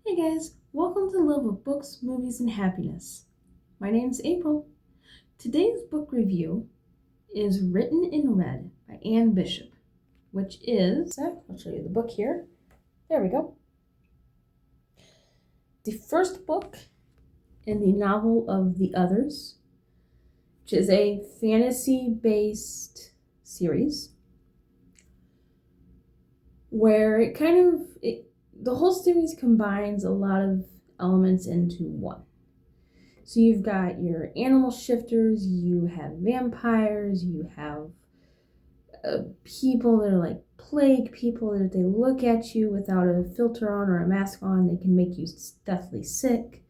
Hey guys, welcome to Love of Books, Movies, and Happiness. My name's April. Today's book review is Written in Red by Anne Bishop, which is, I'll show you the book here. There we go. The first book in the novel of The Others, which is a fantasy-based series where the whole series combines a lot of elements into one. So you've got your animal shifters, you have vampires, you have people that are like plague people that if they look at you without a filter on or a mask on, they can make you deathly sick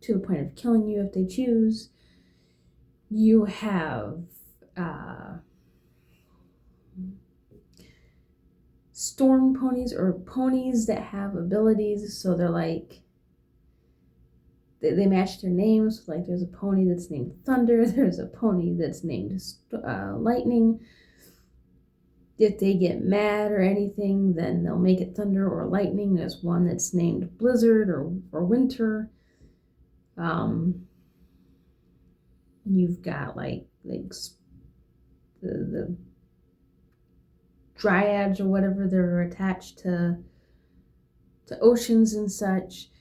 to the point of killing you if they choose. You have storm ponies, or ponies that have abilities, so they're like, they match their names. Like there's a pony that's named Thunder, there's a pony that's named Lightning. If they get mad or anything, then they'll make it Thunder or Lightning. There's one that's named Blizzard or Winter. You've got like the dryads or whatever, they're attached to oceans and such.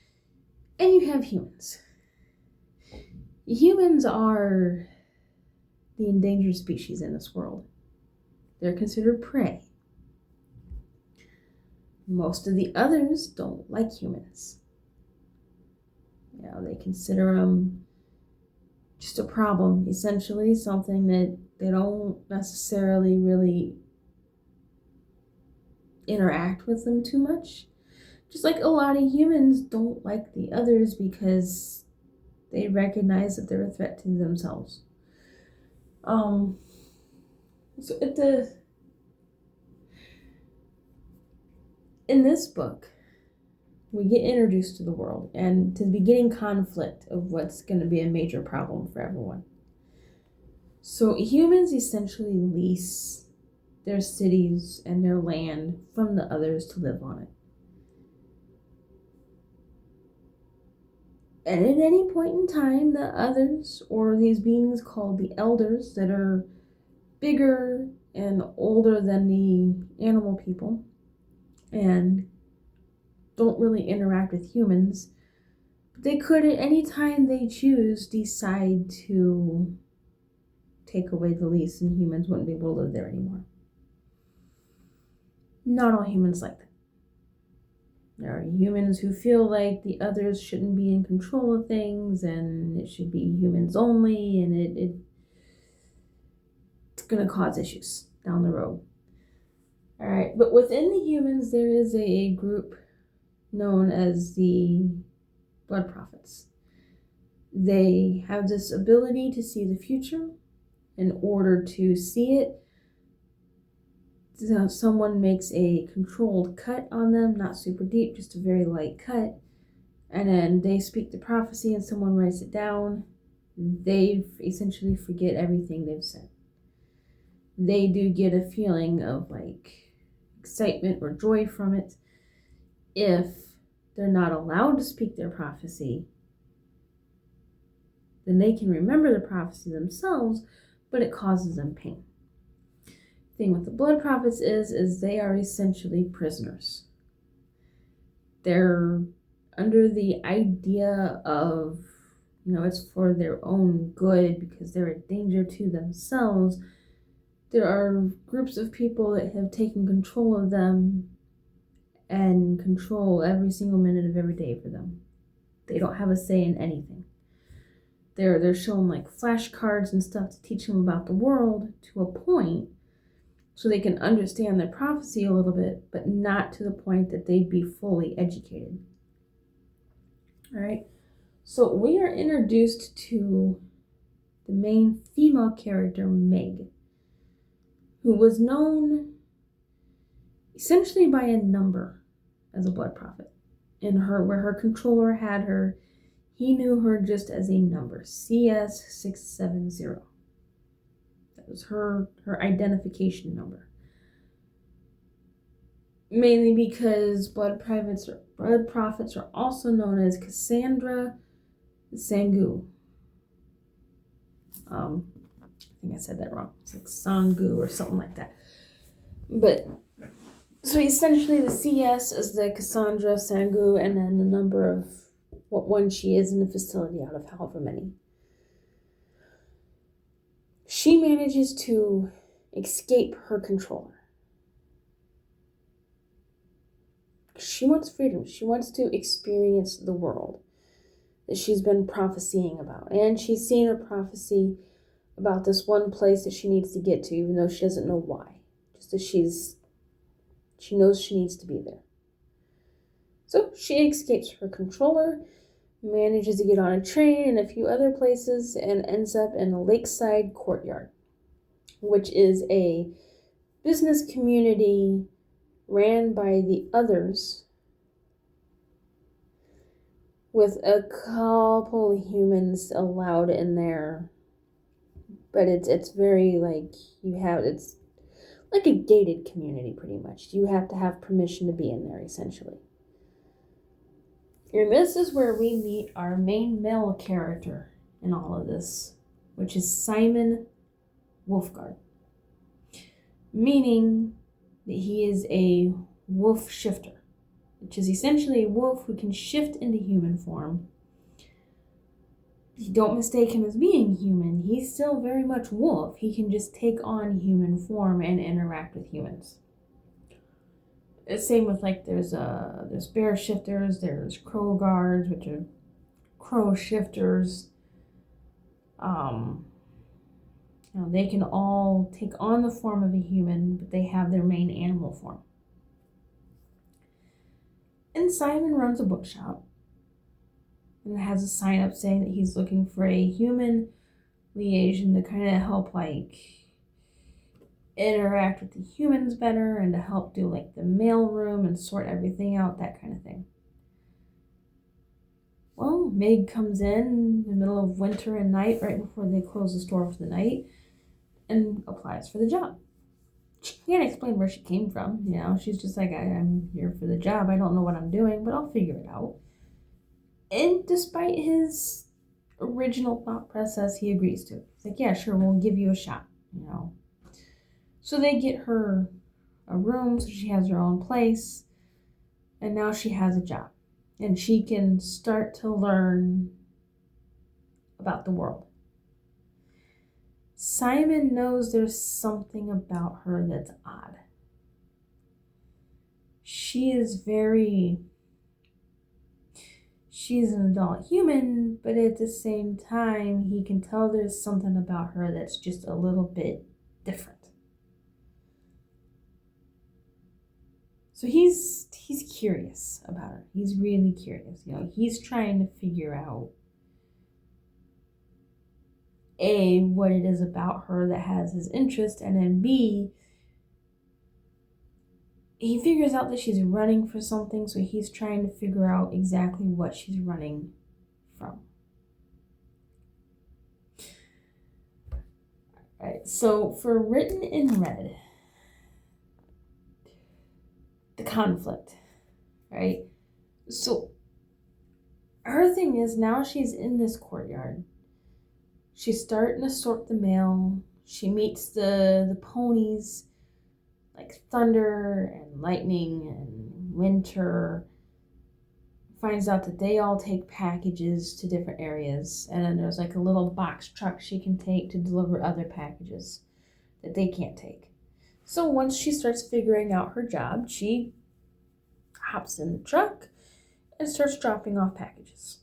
And you have humans. Humans are the endangered species in this world. They're considered prey. Most of the others don't like humans. They consider them just a problem, essentially, something that they don't necessarily really interact with them too much. Just like a lot of humans don't like the others because they recognize that they're a threat to themselves. So in this book, we get introduced to the world and to the beginning conflict of what's going to be a major problem for everyone. So humans essentially lease their cities and their land from the others to live on it. And at any point in time, the others, or these beings called the elders that are bigger and older than the animal people and don't really interact with humans, but they could at any time they choose decide to take away the lease and humans wouldn't be able to live there anymore. Not all humans like that. There are humans who feel like the others shouldn't be in control of things and it should be humans only, and it's going to cause issues down the road. All right, but within the humans, there is a group known as the blood prophets. They have this ability to see the future. In order to see it, someone makes a controlled cut on them, not super deep, just a very light cut, and then they speak the prophecy and someone writes it down. They essentially forget everything they've said. They do get a feeling of like excitement or joy from it. If they're not allowed to speak their prophecy, then they can remember the prophecy themselves, but it causes them pain. The thing with the blood prophets is they are essentially prisoners. They're under the idea of, it's for their own good because they're a danger to themselves. There are groups of people that have taken control of them and control every single minute of every day for them. They don't have a say in anything. They're shown like flashcards and stuff to teach them about the world to a point so they can understand their prophecy a little bit, but not to the point that they'd be fully educated. All right, so we are introduced to the main female character, Meg, who was known essentially by a number as a blood prophet. Where her controller had her, he knew her just as a number, CS670. That was her identification number. mainly because blood prophets are also known as Cassandra Sangu. I think I said that wrong. It's like Sangu or something like that. But so essentially, the CS is the Cassandra Sangu, and then the number of what one she is in the facility out of however many. She manages to escape her controller. She wants freedom. She wants to experience the world that she's been prophesying about. And she's seen a prophecy about this one place that she needs to get to, even though she doesn't know why. Just that she knows she needs to be there. So she escapes her controller, manages to get on a train and a few other places, and ends up in a lakeside courtyard, which is a business community ran by the others, with a couple humans allowed in there. But it's very it's like a gated community pretty much. You have to have permission to be in there, essentially. And this is where we meet our main male character in all of this, which is Simon Wolfgard. Meaning that he is a wolf shifter, which is essentially a wolf who can shift into human form. Don't mistake him as being human. He's still very much wolf. He can just take on human form and interact with humans. Same with there's bear shifters, there's crow guards, which are crow shifters. They can all take on the form of a human, but they have their main animal form. And Simon runs a bookshop and has a sign up saying that he's looking for a human liaison to kind of help interact with the humans better and to help do the mail room and sort everything out, that kind of thing. Well, Meg comes in the middle of winter and night, right before they close the store for the night, and applies for the job. She can't explain where she came from. She's just like, I'm here for the job. I don't know what I'm doing, but I'll figure it out. And despite his original thought process, he agrees to it. He's like, yeah, sure, we'll give you a shot, So they get her a room so she has her own place, and now she has a job. And she can start to learn about the world. Simon knows there's something about her that's odd. She's an adult human, but at the same time, he can tell there's something about her that's just a little bit different. So he's curious about her. He's really curious. He's trying to figure out A, what it is about her that has his interest, and then B, he figures out that she's running for something, so he's trying to figure out exactly what she's running from. Alright, so for written in red, the conflict, right? So her thing is, now she's in this courtyard. She's starting to sort the mail. She meets the ponies, like Thunder and Lightning and Winter. Finds out that they all take packages to different areas. And then there's a little box truck she can take to deliver other packages that they can't take. So once she starts figuring out her job, she hops in the truck and starts dropping off packages.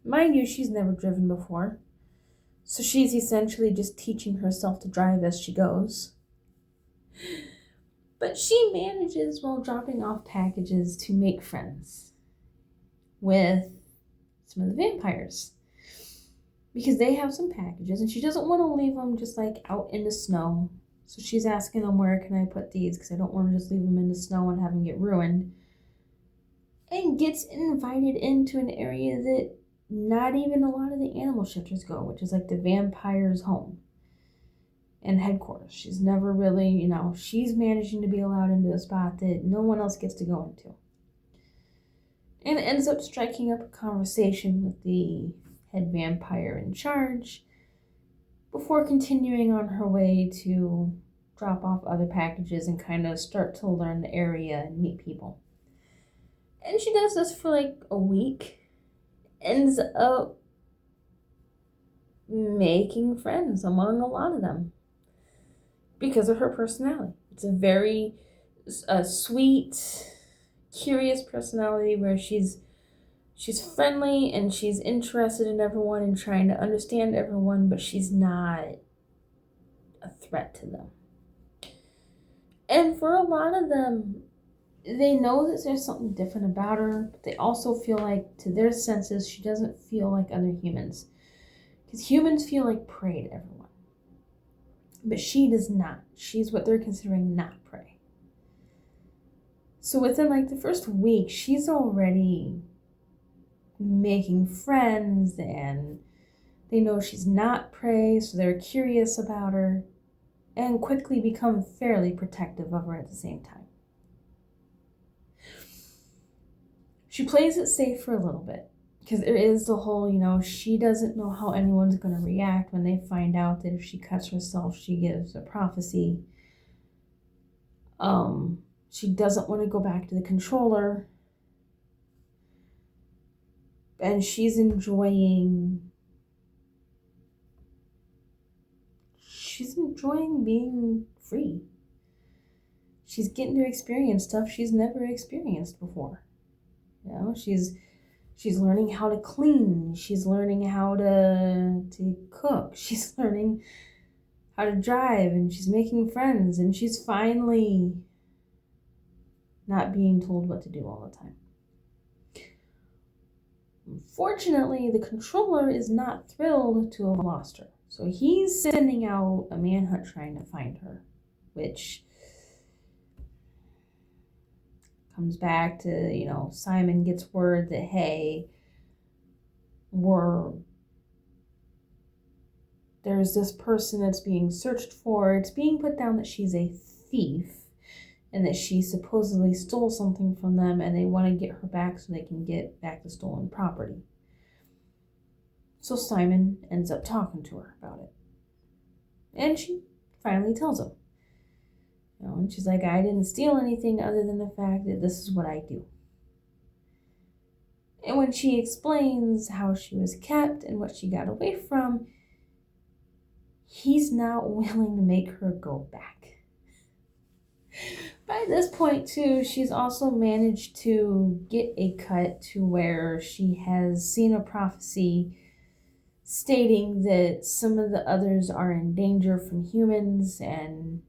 Mind you, she's never driven before. So she's essentially just teaching herself to drive as she goes. But she manages, while dropping off packages, to make friends with some of the vampires. Because they have some packages, and she doesn't want to leave them just out in the snow. So she's asking them, where can I put these? Because I don't want to just leave them in the snow and have them get ruined. And gets invited into an area that not even a lot of the animal shifters go, which is the vampire's home. and headquarters. She's never really, she's managing to be allowed into a spot that no one else gets to go into. And ends up striking up a conversation with the head vampire in charge before continuing on her way to drop off other packages and kind of start to learn the area and meet people. And she does this for like a week, ends up making friends among a lot of them because of her personality. It's a very sweet, curious personality where she's friendly and she's interested in everyone and trying to understand everyone, but she's not a threat to them. And for a lot of them, they know that there's something different about her, but they also feel like, to their senses, she doesn't feel like other humans. Because humans feel like prey to everyone. But she does not. She's what they're considering not prey. So within like the first week, she's already making friends, and they know she's not prey, so they're curious about her and quickly become fairly protective of her at the same time. She plays it safe for a little bit because there is the whole, she doesn't know how anyone's going to react when they find out that if she cuts herself, she gives a prophecy. She doesn't want to go back to the controller. And she's enjoying being free. She's getting to experience stuff she's never experienced before. She's learning how to clean. She's learning how to cook. She's learning how to drive, and she's making friends, and she's finally not being told what to do all the time. Unfortunately, the controller is not thrilled to have lost her. So he's sending out a manhunt trying to find her, which comes back to, Simon gets word that, hey, there's this person that's being searched for. It's being put down that she's a thief and that she supposedly stole something from them, and they want to get her back so they can get back the stolen property. So Simon ends up talking to her about it. And she finally tells him. And she's like, I didn't steal anything other than the fact that this is what I do. And when she explains how she was kept and what she got away from, he's not willing to make her go back. By this point, too, she's also managed to get a cut to where she has seen a prophecy stating that some of the others are in danger from humans, and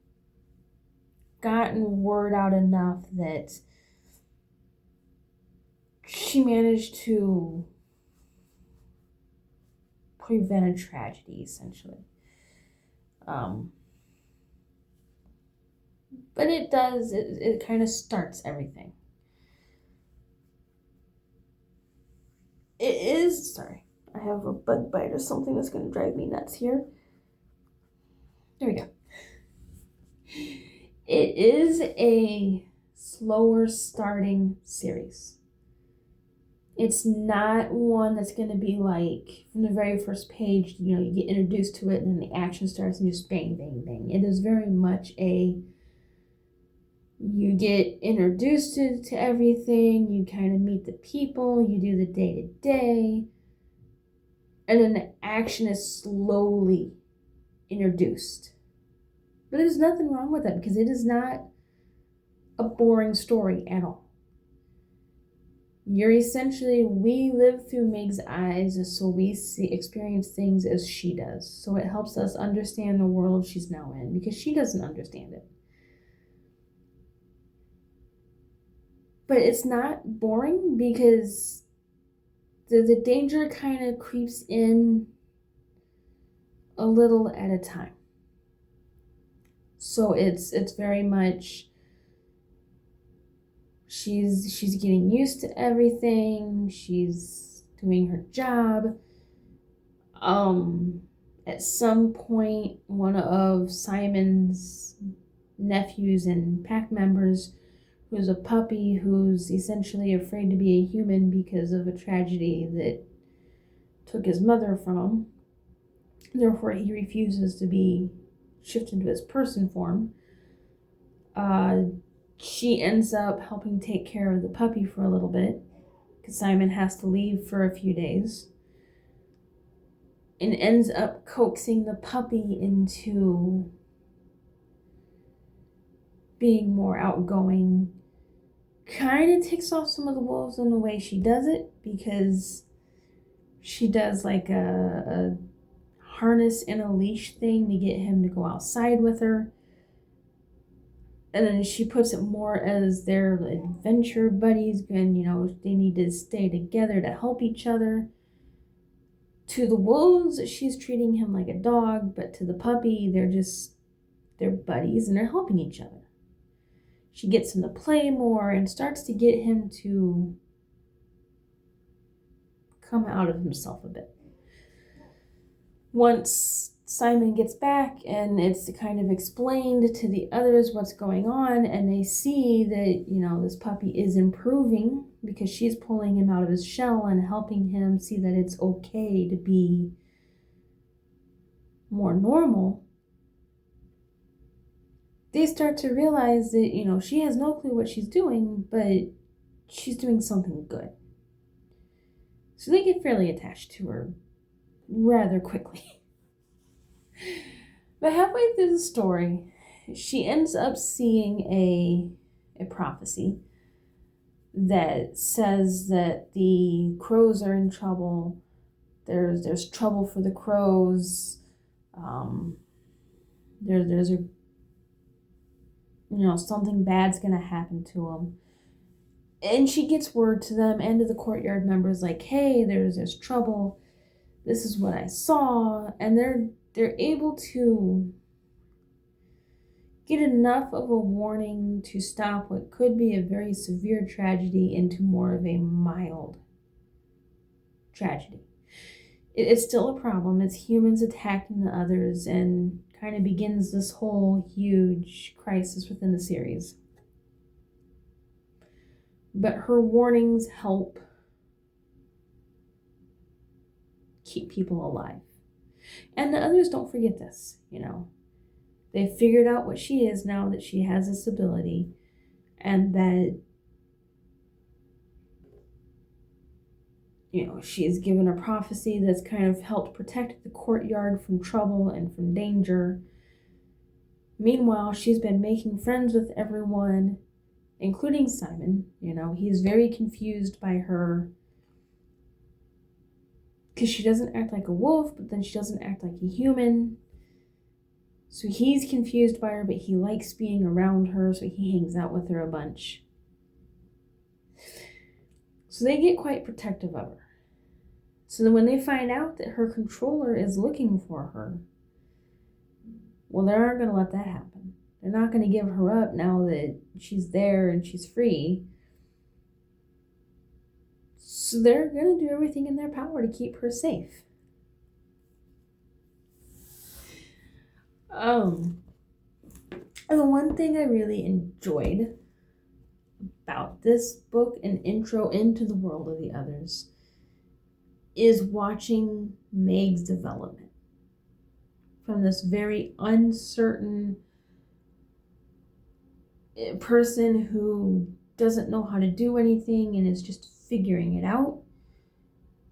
gotten word out enough that she managed to prevent a tragedy, essentially. But it does, it kind of starts everything. It is, sorry, I have a bug bite or something that's going to drive me nuts here. There we go. It is a slower starting series. It's not one that's going to be like, from the very first page, you get introduced to it and then the action starts and just bang, bang, bang. It is very much you get introduced to everything, you kind of meet the people, you do the day-to-day, and then the action is slowly introduced. But there's nothing wrong with that because it is not a boring story at all. We live through Meg's eyes, so we experience things as she does. So it helps us understand the world she's now in because she doesn't understand it. But it's not boring because the danger kind of creeps in a little at a time. So it's very much she's getting used to everything. She's doing her job. At some point, one of Simon's nephews and pack members, who's a puppy who's essentially afraid to be a human because of a tragedy that took his mother from him. Therefore, he refuses to be shifted into his person form. She ends up helping take care of the puppy for a little bit because Simon has to leave for a few days, and ends up coaxing the puppy into being more outgoing. Kind of ticks off some of the wolves in the way she does it, because she does like a harness and a leash thing to get him to go outside with her. And then she puts it more as their adventure buddies, and they need to stay together to help each other. To the wolves, she's treating him like a dog, but to the puppy, they're buddies and they're helping each other. She gets him to play more and starts to get him to come out of himself a bit. Once Simon gets back and it's kind of explained to the others what's going on, and they see that, this puppy is improving because she's pulling him out of his shell and helping him see that it's okay to be more normal, they start to realize that, she has no clue what she's doing, but she's doing something good. So they get fairly attached to her rather quickly. But halfway through the story, she ends up seeing a prophecy that says that the crows are in trouble. There's trouble for the crows. There's a something bad's gonna happen to them. And she gets word to them and to the courtyard members like, hey, there's trouble. This is what I saw. And they're able to get enough of a warning to stop what could be a very severe tragedy into more of a mild tragedy. It's still a problem. It's humans attacking the others, and kind of begins this whole huge crisis within the series. But her warnings help keep people alive. And the others don't forget this, They've figured out what she is now that she has this ability, and that, she is given a prophecy that's kind of helped protect the courtyard from trouble and from danger. Meanwhile, she's been making friends with everyone, including Simon. He's very confused by her because she doesn't act like a wolf, but then she doesn't act like a human. So he's confused by her, but he likes being around her, so he hangs out with her a bunch. So they get quite protective of her. So then when they find out that her controller is looking for her, well, they aren't going to let that happen. They're not going to give her up now that she's there and she's free. So they're going to do everything in their power to keep her safe. And the one thing I really enjoyed about this book, an intro into the world of the others, is watching Meg's development. From this very uncertain person who doesn't know how to do anything and is just figuring it out,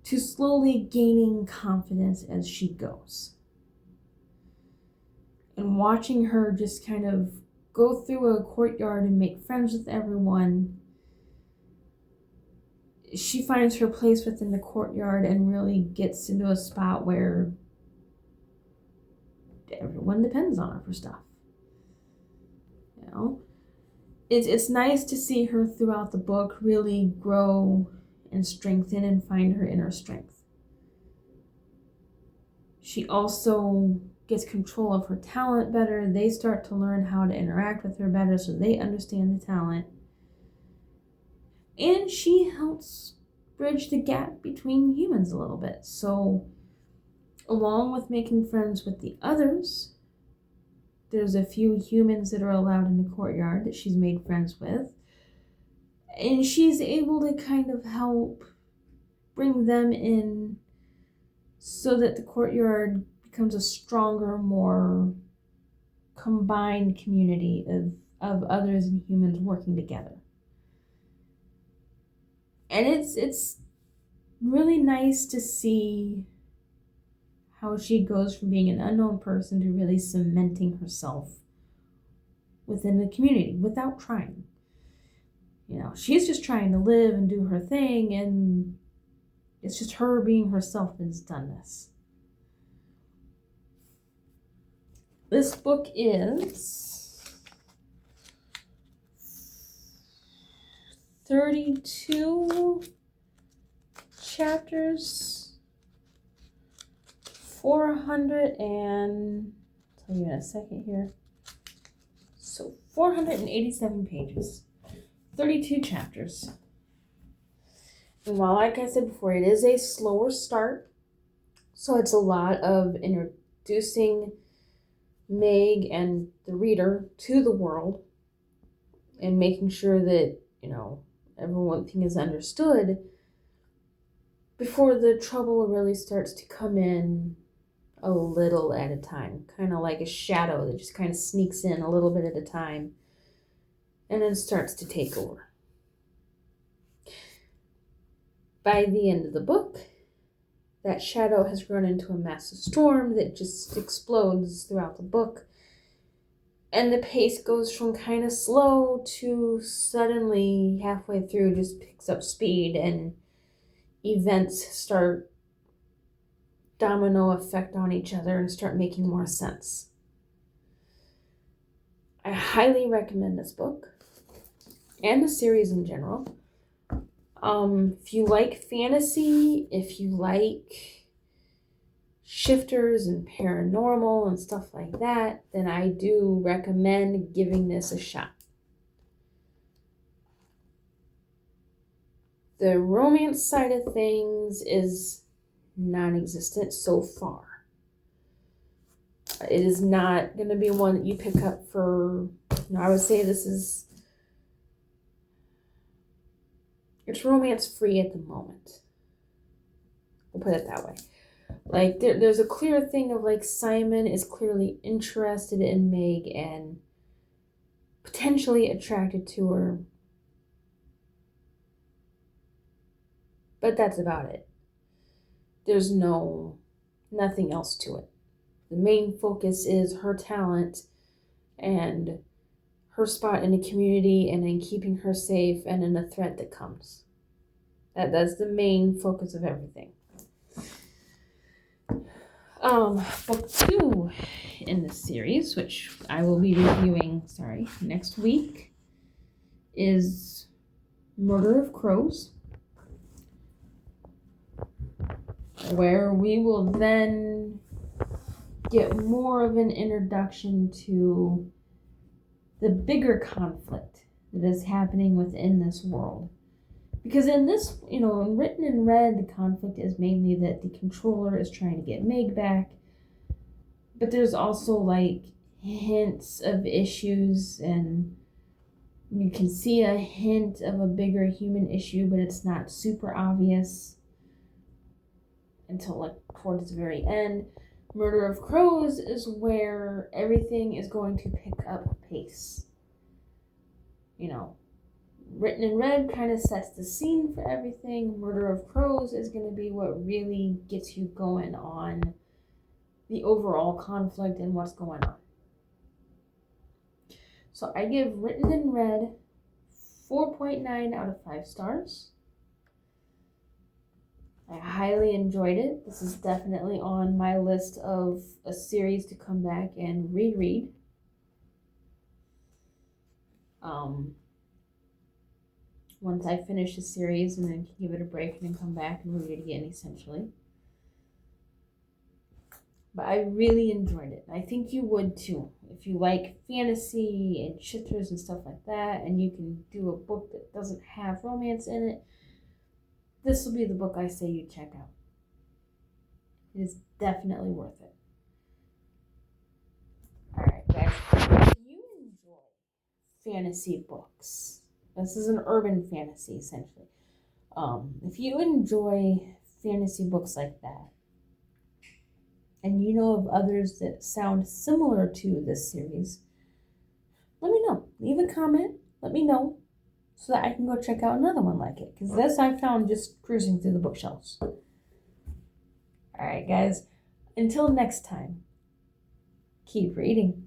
to slowly gaining confidence as she goes. And watching her just kind of go through a courtyard and make friends with everyone. She finds her place within the courtyard and really gets into a spot where everyone depends on her for stuff. It's nice to see her throughout the book really grow and strengthen and find her inner strength. She also gets control of her talent better. They start to learn how to interact with her better so they understand the talent. And she helps bridge the gap between humans a little bit. So Along with making friends with the others, there's a few humans that are allowed in the courtyard that she's made friends with. And she's able to kind of help bring them in so that the courtyard becomes a stronger, more combined community of others and humans working together. And it's really nice to see how she goes from being an unknown person to really cementing herself within the community without trying. You know, she's just trying to live and do her thing, and it's just her being herself that has done this. This book is 32 chapters, 400 and, I'll tell you in a second here. So 487 pages, 32 chapters. And while, like I said before, it is a slower start, so it's a lot of introducing Meg and the reader to the world and making sure that, you know, everything is understood before the trouble really starts to come in a little at a time, kind of like a shadow that just kind of sneaks in a little bit at a time and then starts to take over. By the end of the book, that shadow has grown into a massive storm that just explodes throughout the book. And the pace goes from kind of slow to suddenly halfway through just picks up speed, and events start domino effect on each other and start making more sense. I highly recommend this book and the series in general. If you like fantasy, if you like shifters and paranormal and stuff like that, then I do recommend giving this a shot. The romance side of things is non-existent so far. It is not going to be one that you pick up for, I would say it's romance free at the moment. We'll put it that way. Like, there's a clear thing of, like, Simon is clearly interested in Meg and potentially attracted to her. But that's about it. There's nothing else to it. The main focus is her talent and her spot in the community and in keeping her safe and in the threat that comes. That's the main focus of everything. Book 2 in this series, which I will be reviewing, next week, is Murder of Crows, where we will then get more of an introduction to the bigger conflict that is happening within this world. Because in this, in written and read, the conflict is mainly that the controller is trying to get Meg back. But there's also, like, hints of issues, and you can see a hint of a bigger human issue, but it's not super obvious until, like, towards the very end. Murder of Crows is where everything is going to pick up pace. Written and read kind of sets the scene for everything. Murder of Crows is going to be what really gets you going on the overall conflict and what's going on. So I give written and read 4.9 out of 5 stars. I highly enjoyed it. This is definitely on my list of a series to come back and reread. Once I finish the series, and then can give it a break and then come back and read it again, essentially. But I really enjoyed it. I think you would too. If you like fantasy and shifters and stuff like that, and you can do a book that doesn't have romance in it, this will be the book I say you check out. It is definitely worth it. All right, guys. If you enjoy fantasy books, this is an urban fantasy essentially. If you enjoy fantasy books like that, and you know of others that sound similar to this series, let me know. Leave a comment. Let me know so that I can go check out another one like it. Because this I found just cruising through the bookshelves. All right, guys. Until next time, keep reading.